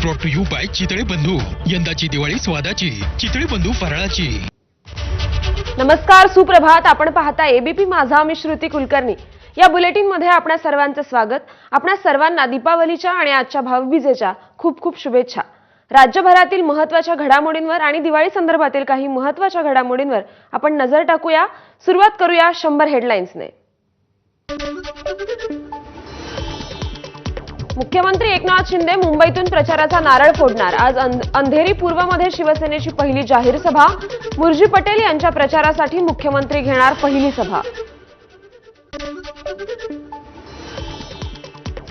Brought to you by Chitale Bandhu. यंदाची दिवाळी स्वादाची, चितळे बंधू फराळाची। नमस्कार, सुप्रभात। आपण पाहता एबीपी माझा। मी श्रुती कुलकर्णी। या बुलेटिन मध्ये आपल्या सर्वांचं स्वागत। आपल्या सर्वांना दीपावलीच्या आणि आजच्या भाऊबीजेच्या खूप खूप शुभेच्छा। राज्यभरातील महत्त्वाच्या घडामोडींवर आणि दिवाळी संदर्भातील काही महत्त्वाच्या घडामोडींवर आपण नजर टाकूया। सुरुवात करूया 100 हेडलाईन्सने। मुख्यमंत्री एकनाथ शिंदे मुंबईतून प्रचाराचा नारळ फोडणार। आज अंधेरी पूर्वमध्ये शिवसेनेची पहिली जाहीर सभा। मुर्जी पटेल यांच्या प्रचारासाठी मुख्यमंत्री घेणार पहिली सभा।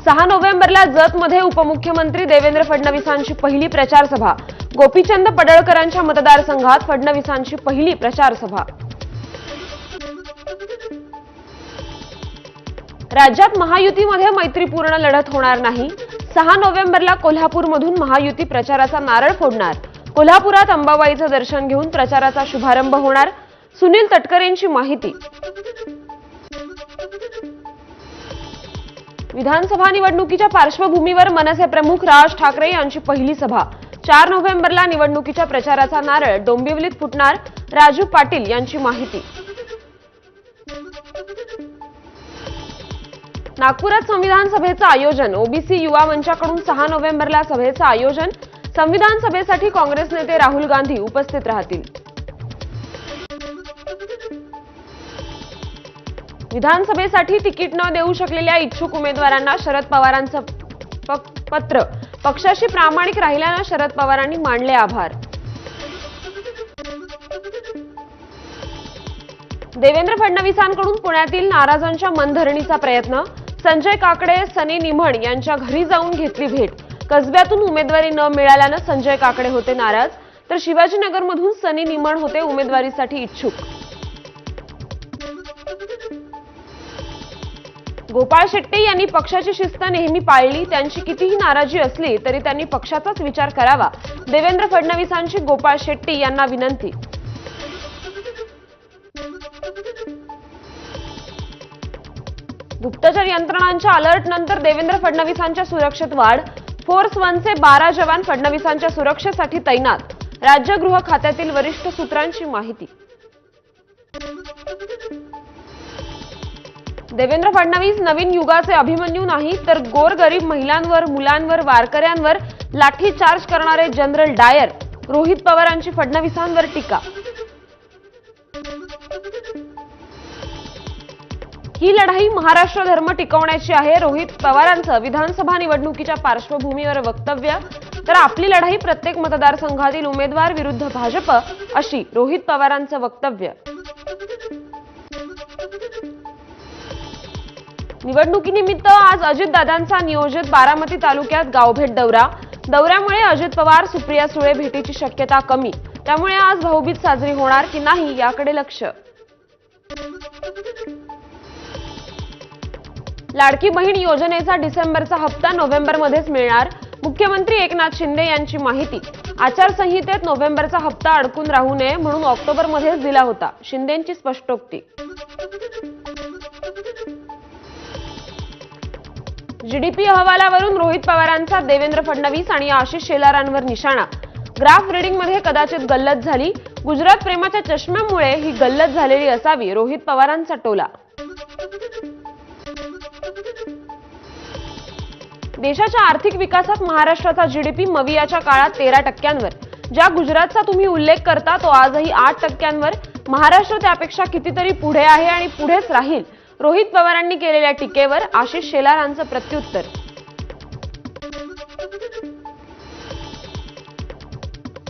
6 नोव्हेंबरला जतमध्ये उपमुख्यमंत्री देवेंद्र फडणवीसांची पहिली प्रचार सभा। गोपीचंद पडळकरांच्या मतदारसंघात फडणवीसांची पहिली प्रचार सभा। राज्यात महायुतीमध्ये मैत्रीपूर्ण लढत होणार नाही। 6 नोव्हेंबरला कोल्हापूरमधून महायुती प्रचाराचा नारळ फोडणार। कोल्हापुरात अंबाबाईचं दर्शन घेऊन प्रचाराचा शुभारंभ होणार। सुनील तटकरेंची माहिती। विधानसभा निवडणुकीच्या पार्श्वभूमीवर मनसे प्रमुख राज ठाकरे यांची पहिली सभा। 4 नोव्हेंबरला निवडणुकीच्या प्रचाराचा नारळ डोंबिवलीत फुटणार। राजू पाटील यांची माहिती। नागपुरात संविधान सभेचं आयोजन। ओबीसी युवा मंचाकडून 6 नोव्हेंबरला सभेचं आयोजन। संविधान सभेसाठी काँग्रेस नेते राहुल गांधी उपस्थित राहतील। विधानसभेसाठी तिकीट न देऊ शकलेल्या इच्छुक उमेदवारांना शरद पवारांचं पत्र। पक्षाशी प्रामाणिक राहिल्यानं शरद पवारांनी मानले आभार। देवेंद्र फडणवीसांकडून पुण्यातील नाराजांच्या मनधरणीचा प्रयत्न। संजय काकडे सनी निमण यांच्या घरी जाऊन घेतली भेट। कसब्यातून उमेदवारी न मिळाल्यानं संजय काकडे होते नाराज, तर शिवाजीनगरमधून सनी निमण होते उमेदवारीसाठी इच्छुक। गोपाळ शेट्टी यांनी पक्षाची शिस्त नेहमी पाळली। त्यांची कितीही नाराजी असली तरी त्यांनी पक्षाचाच विचार करावा। देवेंद्र फडणवीसांची गोपाळ शेट्टी यांना विनंती। गुप्तचर यंत्रणांच्या अलर्टनंतर देवेंद्र फडणवीसांच्या सुरक्षेत वाढ। फोर्स 1चे 12 जवान फडणवीसांच्या सुरक्षेसाठी तैनात। राज्य गृह खात्यातील वरिष्ठ सूत्रांची माहिती। देवेंद्र फडणवीस नवीन युगाचे अभिमन्यू नाही, तर गोरगरीब महिलांवर, मुलांवर, वारकऱ्यांवर लाठीचार्ज करणारे जनरल डायर। रोहित पवारांची फडणवीसांवर टीका। ही लढाई महाराष्ट्र धर्म टिकवण्याची आहे। रोहित पवारांचं विधानसभा निवडणुकीच्या पार्श्वभूमीवर वक्तव्य। तर आपली लढाई प्रत्येक मतदारसंघातील उमेदवार विरुद्ध भाजप, अशी रोहित पवारांचं वक्तव्य। निवडणुकीनिमित्त आज अजितदादांचा नियोजित बारामती तालुक्यात गावभेट दौरा। दौऱ्यामुळे अजित पवार सुप्रिया सुळे भेटीची शक्यता कमी। त्यामुळे आज भाऊबीज साजरी होणार की नाही याकडे लक्ष। लाडकी बहीण योजनेचा डिसेंबरचा हप्ता नोव्हेंबरमध्येच मिळणार। मुख्यमंत्री एकनाथ शिंदे यांची माहिती। आचारसंहितेत नोव्हेंबरचा हप्ता अडकून राहू नये म्हणून ऑक्टोबरमध्येच दिला होता। शिंदेंची स्पष्टोक्ती। जीडीपी अहवालावरून रोहित पवारांचा देवेंद्र फडणवीस आणि आशिष शेलारांवर निशाणा। ग्राफ रिडिंगमध्ये कदाचित गल्लत झाली। गुजरात प्रेमाच्या चष्म्यामुळे ही गल्लत झालेली असावी, रोहित पवारांचा टोला। देशाच्या आर्थिक विकासात महाराष्ट्राचा जीडीपी मवियाच्या काळात 13%वर। ज्या गुजरातचा तुम्ही उल्लेख करता तो आजही 8%वर। महाराष्ट्र त्यापेक्षा कितीतरी पुढे आहे आणि पुढेच राहील। रोहित पवारांनी केलेल्या टीकेवर आशिष शेलारांचं प्रत्युत्तर।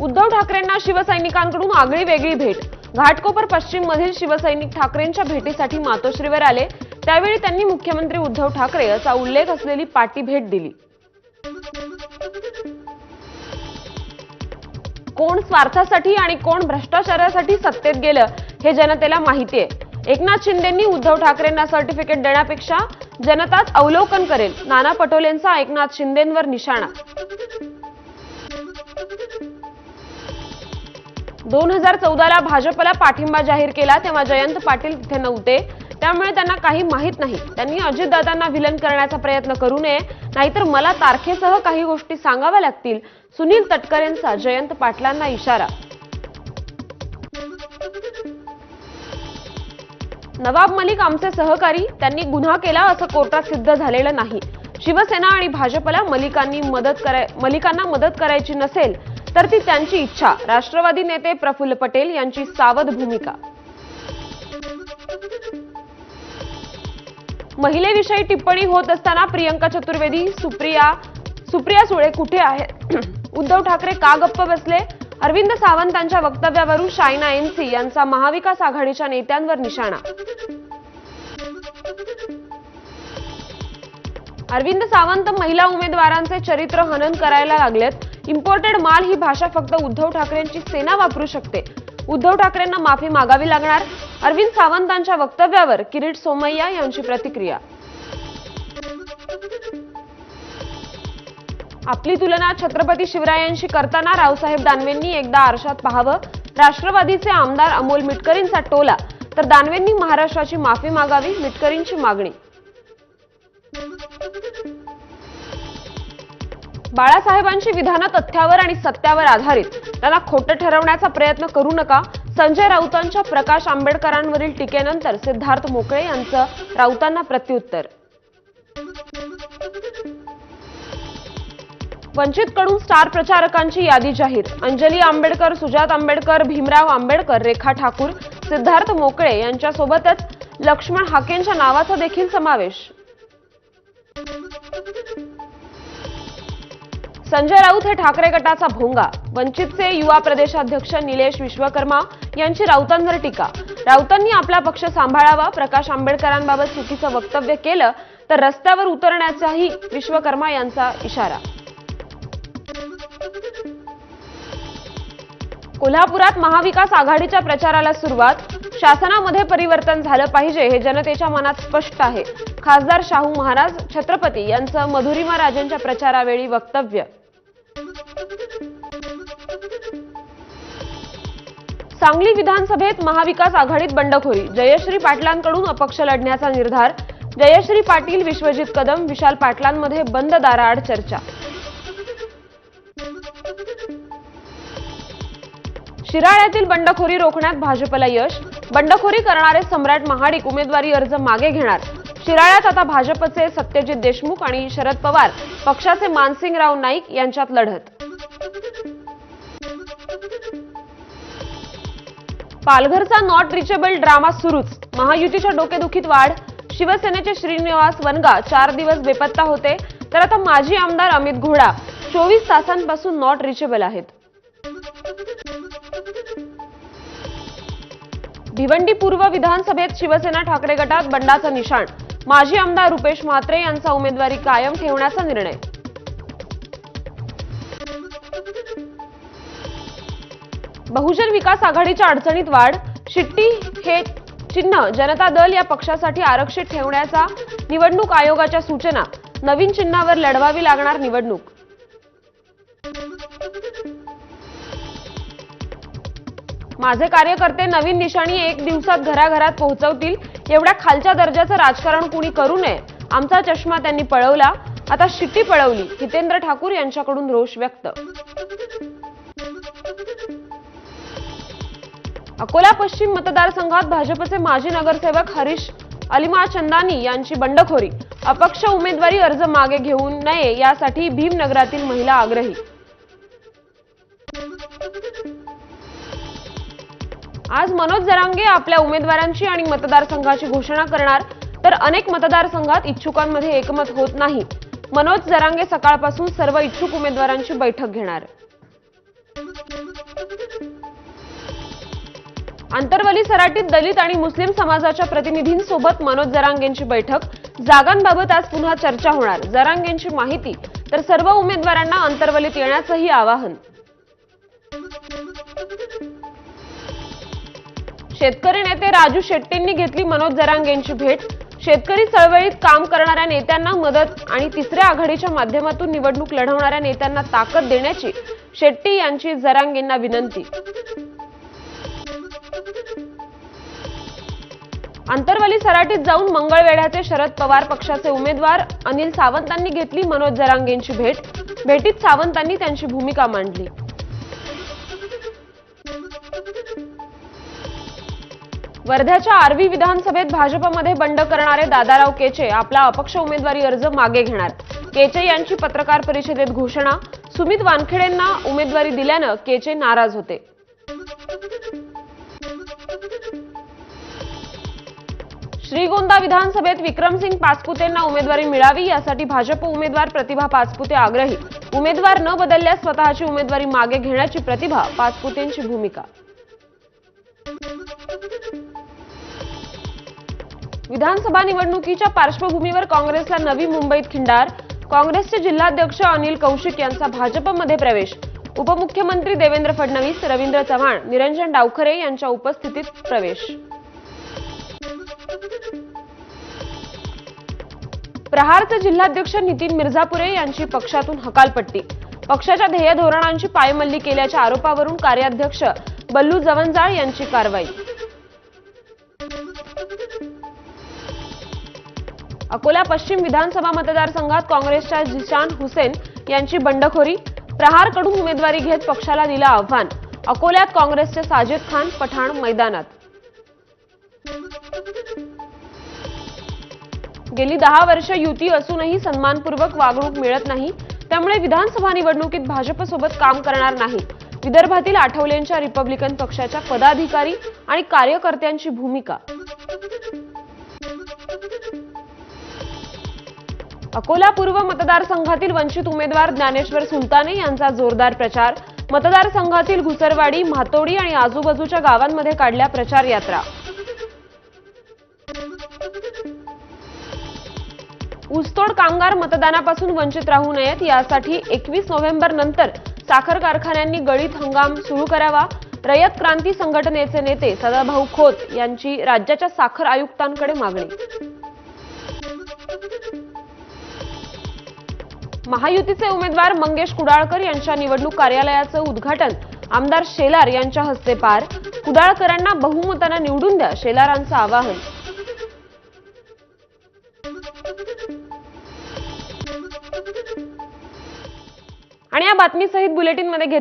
उद्धव ठाकरेंना शिवसैनिकांकडून आगळी वेगळी भेट। घाटकोपर पश्चिम मधील शिवसैनिक ठाकरेंच्या भेटीसाठी मातोश्रीवर आले। त्यावेळी त्यांनी मुख्यमंत्री उद्धव ठाकरे असा उल्लेख असलेली पाटी भेट दिली। कोण स्वार्थासाठी आणि कोण भ्रष्टाचारासाठी सत्तेत गेलं हे जनतेला माहिती आहे। एकनाथ शिंदेंनी उद्धव ठाकरेंना सर्टिफिकेट देण्यापेक्षा जनताच अवलोकन करेल। नाना पटोलेंचा एकनाथ शिंदेंवर निशाणा। 2014ला भाजपला पाठिंबा जाहीर केला तेव्हा जयंत पाटील तिथे नव्हते। त्यामुळे त्यांना काही माहित नाही. त्यांनी अजितदादांना विलन करण्याचा प्रयत्न करू नये, नाहीतर मला तारखेसह काही गोष्टी सांगाव्या लागतील. सुनील तटकरेंचा जयंत पाटलांना इशारा. नवाब मलिक आमचे सहकारी, त्यांनी गुन्हा केला असं कोर्टात सिद्ध झालेलं नाही. शिवसेना आणि भाजपला मलिकांना मदत करायची नसेल तर ती त्यांची इच्छा. राष्ट्रवादी नेते प्रफुल्ल पटेल यांची सावध भूमिका. महिलेविषयी टिप्पणी होत असताना प्रियंका चतुर्वेदी, सुप्रिया सुळे कुठे आहेत? उद्धव ठाकरे का गप्प बसले? अरविंद सावंतांच्या वक्तव्यावरून शायना एनसी यांचा महाविकास आघाडीच्या नेत्यांवर निशाणा. अरविंद सावंत महिला उमेदवारांचे चरित्र हनन करायला लागलेत. इम्पोर्टेड माल ही भाषा फक्त उद्धव ठाकरेंची सेना वापरू शकते. उद्धव ठाकरेंना माफी मागावी लागणार. अरविंद सावंतांच्या वक्तव्यावर किरीट सोमय्या यांची प्रतिक्रिया. आपली तुलना छत्रपती शिवरायांशी करताना रावसाहेब दानवेंनी एकदा आरशात पाहावं. राष्ट्रवादीचे आमदार अमोल मिटकरींचा टोला, तर दानवेंनी महाराष्ट्राची माफी मागावी, मिटकरींची मागणी. बाळासाहेबांची विधानं तथ्यावर आणि सत्यावर आधारित, त्यांना खोटं ठरवण्याचा प्रयत्न करू नका. संजय राऊतांच्या प्रकाश आंबेडकरांवरील टीकेनंतर सिद्धार्थ मोकळे यांचं राऊतांना प्रत्युत्तर. वंचितकडून स्टार प्रचारकांची यादी जाहीर. अंजली आंबेडकर, सुजात आंबेडकर, भीमराव आंबेडकर, रेखा ठाकूर, सिद्धार्थ मोकळे यांच्यासोबतच लक्ष्मण हाकेंच्या नावाचा देखील समावेश. संजय राऊत हे ठाकरे गटाचा भोंगा. वंचितचे युवा प्रदेशाध्यक्ष निलेश विश्वकर्मा यांची राऊतांवर टीका. राऊतांनी आपला पक्ष सांभाळावा. प्रकाश आंबेडकरांबाबत चुकीचं वक्तव्य केलं तर रस्त्यावर उतरण्याचाही विश्वकर्मा यांचा इशारा. कोल्हापुरात महाविकास आघाडीच्या प्रचाराला सुरुवात. शासनामध्ये परिवर्तन झालं पाहिजे हे जनतेच्या मनात स्पष्ट आहे. खासदार शाहू महाराज छत्रपती यांचं मधुरिमा राजेंच्या प्रचारावेळी वक्तव्य. सांगली विधानसभेत महाविकास आघाडीत बंडखोरी. जयश्री पाटलांकडून अपक्ष लढण्याचा निर्धार. जयश्री पाटील, विश्वजित कदम, विशाल पाटलांमध्ये बंद दाराआड चर्चा. शिराळ्यातील बंडखोरी रोखण्यात भाजपला यश. बंडखोरी करणारे सम्राट महाडिक उमेदवारी अर्ज मागे घेणार. शिराळ्यात आता भाजपचे सत्यजित देशमुख आणि शरद पवार पक्षाचे मानसिंगराव नाईक यांच्यात लढत. पालघरचा नॉट रिचेबल ड्रामा सुरूच. महायुतीच्या डोकेदुखीत वाढ. शिवसेनेचे श्रीनिवास वनगा 4 दिवस बेपत्ता होते, तर आता माजी आमदार अमित घोडा 24 तासांपासून नॉट रिचेबल आहेत. भिवंडी पूर्व विधानसभेत शिवसेना ठाकरे गटात बंडाचं निशाण. माजी आमदार रुपेश म्हात्रे यांचा उमेदवारी कायम ठेवण्याचा निर्णय. बहुजन विकास आघाडीच्या अडचणीत वाढ. शिट्टी हे चिन्ह जनता दल या पक्षासाठी आरक्षित ठेवण्याचा निवडणूक आयोगाच्या सूचना. नवीन चिन्हावर लढवावी लागणार निवडणूक. माझे कार्यकर्ते नवीन निशाणी 1 दिवसात घराघरात पोहोचवतील. एवढ्या खालच्या दर्जाचं राजकारण कुणी करू नये. आमचा चष्मा त्यांनी पळवला, आता शिट्टी पळवली. हितेंद्र ठाकूर यांच्याकडून रोष व्यक्त. अकोला पश्चिम मतदारसंघात भाजपचे माजी नगरसेवक हरीश अलिमा चंदानी यांची बंडखोरी. अपक्ष उमेदवारी अर्ज मागे घेऊ नये यासाठी भीमनगरातील महिला आग्रही. आज मनोज जरांगे आपल्या उमेदवारांची आणि मतदारसंघाची घोषणा करणार, तर अनेक मतदारसंघात इच्छुकांमध्ये एकमत होत नाही. मनोज जरांगे सकाळपासून सर्व इच्छुक उमेदवारांची बैठक घेणार. आंतरवली सराटीत दलित आणि मुस्लिम समाजाच्या प्रतिनिधींसोबत मनोज जरांगेंची बैठक. जागांबाबत आज पुन्हा चर्चा होणार. जरांगेंची माहिती, तर सर्व उमेदवारांना आंतरवलीत येण्याचंही आवाहन. शेतकरी नेते राजू शेट्टींनी घेतली मनोज जरांगेंची भेट. शेतकरी चळवळीत काम करणाऱ्या नेत्यांना मदत आणि तिसऱ्या आघाडीच्या माध्यमातून निवडणूक लढवणाऱ्या नेत्यांना ताकद देण्याची शेट्टी यांची जरांगेंना विनंती. आंतरवाली सराटीत जाऊन मंगळवेढ्याचे शरद पवार पक्षाचे उमेदवार अनिल सावंतांनी घेतली मनोज जरांगेंची भेटीत सावंतांनी त्यांची भूमिका मांडली. वर्ध्याच्या आर्वी विधानसभेत भाजपमध्ये बंड करणारे दादाराव केचे आपला अपक्ष उमेदवारी अर्ज मागे घेणार. केचे यांची पत्रकार परिषदेत घोषणा. सुमित वानखेडेंना उमेदवारी दिल्यानं केचे नाराज होते. श्रीगोंदा विधानसभेत विक्रमसिंग पाचपुतेंना उमेदवारी मिळावी यासाठी भाजप उमेदवार प्रतिभा पाचपुते आग्रही. उमेदवार न बदलल्यास स्वतःची उमेदवारी मागे घेण्याची प्रतिभा पाचपुतेंची भूमिका. विधानसभा निवडणुकीच्या पार्श्वभूमीवर काँग्रेसला नवी मुंबईत खिंडार. काँग्रेसचे जिल्हाध्यक्ष अनिल कौशिक यांचा भाजपमध्ये प्रवेश. उपमुख्यमंत्री देवेंद्र फडणवीस, रवींद्र चव्हाण, निरंजन डावखरे यांच्या उपस्थितीत प्रवेश. प्रहारचे जिल्हाध्यक्ष नितीन मिर्झापुरे यांची पक्षातून हकालपट्टी. पक्षाच्या ध्येय धोरणांची पायमल्ली केल्याच्या आरोपावरून कार्याध्यक्ष बल्लू जवंजाळ यांची कारवाई. अकोला पश्चिम विधानसभा मतदारसंघात काँग्रेसच्या जिशान हुसेन यांची बंडखोरी. प्रहारकडून उमेदवारी घेत पक्षाला दिलं आव्हान. अकोल्यात काँग्रेसचे साजिद खान पठाण मैदानात. गेली 10 वर्ष युती असूनही सन्मानपूर्वक वागणूक मिळत नाही, त्यामुळे विधानसभा निवडणुकीत भाजपसोबत काम करणार नाही. विदर्भातील आठवलेंच्या रिपब्लिकन पक्षाच्या पदाधिकारी आणि कार्यकर्त्यांची भूमिका. अकोला पूर्व मतदारसंघातील वंचित उमेदवार ज्ञानेश्वर सुलताने यांचा जोरदार प्रचार. मतदारसंघातील घुसरवाडी, म्हातोडी आणि आजूबाजूच्या गावांमध्ये काढल्या प्रचार यात्रा. ऊसतोड कामगार मतदानापासून वंचित राहू नयेत यासाठी 21 नोव्हेंबर नंतर साखर कारखान्यांनी गळीत हंगाम सुरू करावा. रयत क्रांती संघटनेचे नेते सदाभाऊ खोत यांची राज्याच्या साखर आयुक्तांकडे मागणी. महायुतीचे उमेदवार मंगेश कुडाळकर यांच्या निवडणूक कार्यालयाचं उद्घाटन आमदार शेलार यांच्या हस्ते पार. कुडाळकरांना बहुमतानं निवडून द्या, शेलारांचं आवाहन. आणि या बातमीसहित बुलेटिनमध्ये घेतोय